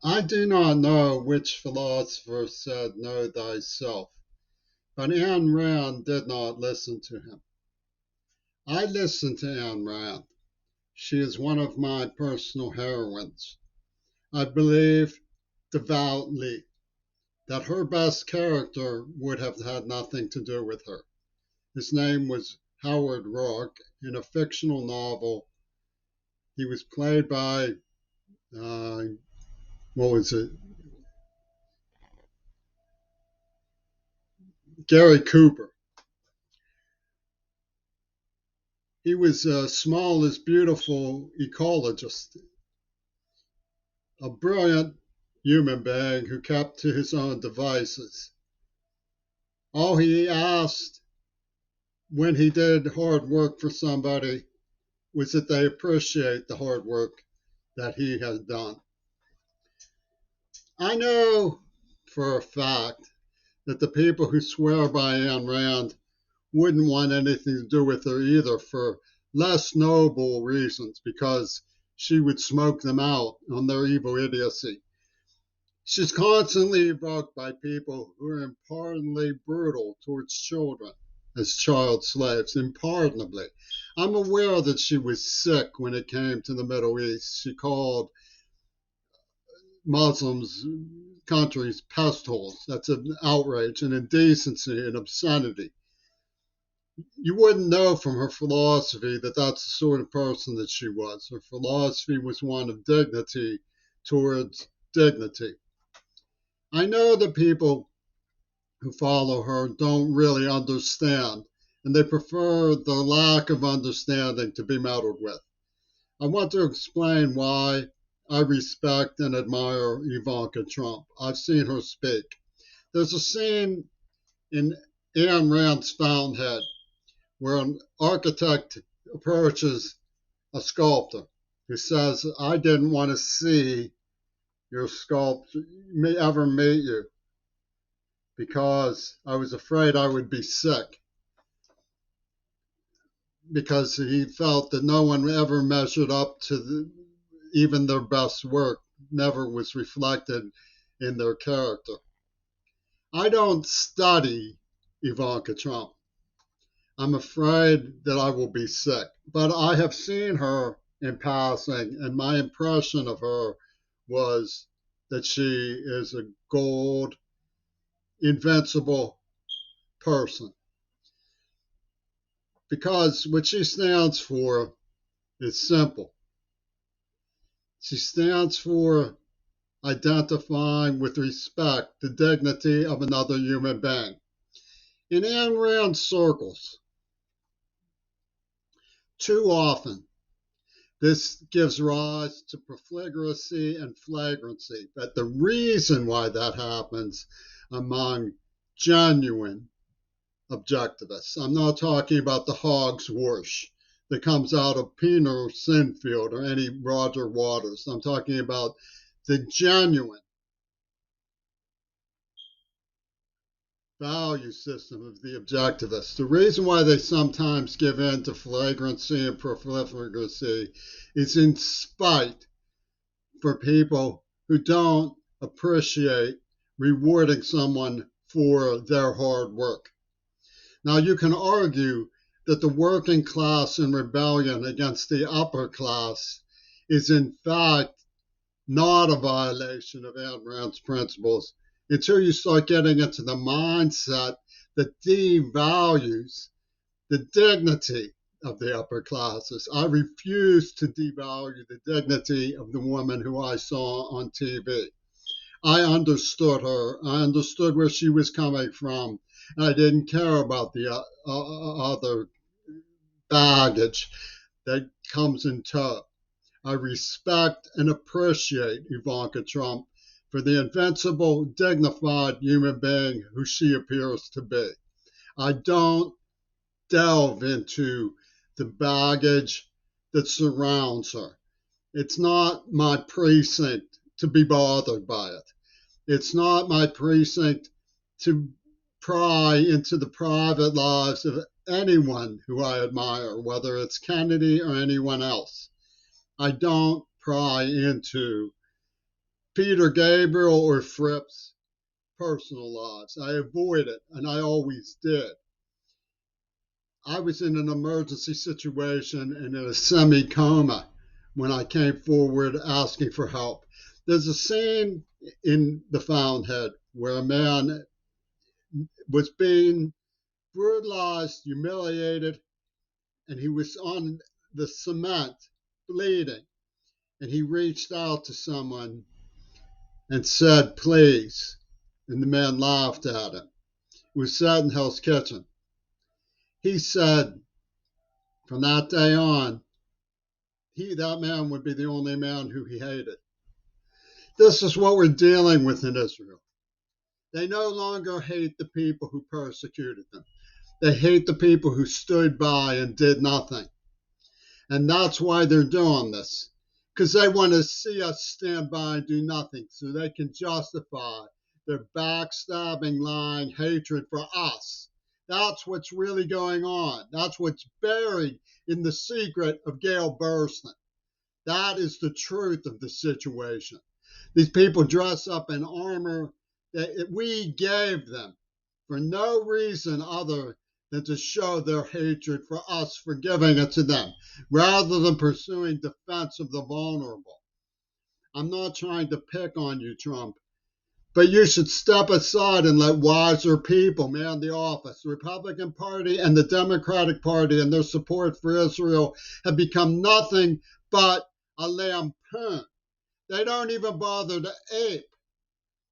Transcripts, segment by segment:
I do not know which philosopher said, "Know thyself," but Ayn Rand did not listen to him. I listen to Ayn Rand. She is one of my personal heroines. I believe devoutly that her best character would have had nothing to do with her. His name was Howard Rourke. In a fictional novel, he was played by, uh, what was it? Gary Cooper. He was a smallest, beautiful ecologist, a brilliant human being who kept to his own devices. All he asked when he did hard work for somebody was that they appreciate the hard work that he had done. I know for a fact that the people who swear by Ayn Rand wouldn't want anything to do with her either for less noble reasons, because she would smoke them out on their evil idiocy. She's constantly evoked by people who are impardonably brutal towards children as child slaves, impardonably. I'm aware that she was sick when it came to the Middle East. She called Muslims countries pest holes. That's an outrage, an indecency, an obscenity. You wouldn't know from her philosophy that that's the sort of person that she was. Her philosophy was one of dignity towards dignity. I know that people who follow her don't really understand, and they prefer the lack of understanding to be meddled with. I want to explain why I respect and admire Ivanka Trump. I've seen her speak. There's a scene in Ayn Rand's Fountainhead where an architect approaches a sculptor who says, "I didn't want to see your sculpture ever meet you because I was afraid I would be sick," because he felt that no one ever measured up to even their best work, never was reflected in their character. I don't study Ivanka Trump. I'm afraid that I will be sick, but I have seen her in passing, and my impression of her was that she is a gold, invincible person, because what she stands for is simple. She stands for identifying with respect the dignity of another human being. In Ayn Rand circles, too often, this gives rise to profligacy and flagrancy. But the reason why that happens among genuine objectivists, I'm not talking about the hog's whoosh that comes out of Peter Sinfield or any Roger Waters. I'm talking about the genuine value system of the objectivists. The reason why they sometimes give in to flagrancy and profligacy is in spite for people who don't appreciate rewarding someone for their hard work. Now, you can argue that the working class in rebellion against the upper class is in fact not a violation of Ayn Rand's principles until you start getting into the mindset that devalues the dignity of the upper classes. I refuse to devalue the dignity of the woman who I saw on TV. I understood her. I understood where she was coming from. I didn't care about the other baggage that comes in tow. I respect and appreciate Ivanka Trump for the invincible, dignified human being who she appears to be. I don't delve into the baggage that surrounds her. It's not my precinct to be bothered by it. It's not my precinct to pry into the private lives of anyone who I admire, whether it's Kennedy or anyone else. I don't pry into Peter Gabriel or Fripp's personal lives. I avoid it, and I always did. I was in an emergency situation and in a semi coma when I came forward asking for help. There's a scene in The Fountainhead where a man was being brutalized, humiliated, and he was on the cement bleeding. And he reached out to someone and said, please. And the man laughed at him. It was set in Hell's Kitchen. He said, from that day on, that man would be the only man who he hated. This is what we're dealing with in Israel. They no longer hate the people who persecuted them. They hate the people who stood by and did nothing. And that's why they're doing this. Because they want to see us stand by and do nothing so they can justify their backstabbing, lying hatred for us. That's what's really going on. That's what's buried in the secret of Gail Burston. That is the truth of the situation. These people dress up in armor that we gave them for no reason other than to show their hatred for us for giving it to them, rather than pursuing defense of the vulnerable. I'm not trying to pick on you, Trump, but you should step aside and let wiser people man the office. The Republican Party and the Democratic Party and their support for Israel have become nothing but a lampoon. They don't even bother to ape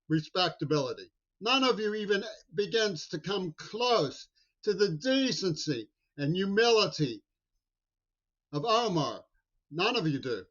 respectability. None of you even begins to come close to the decency and humility of Omar. None of you do.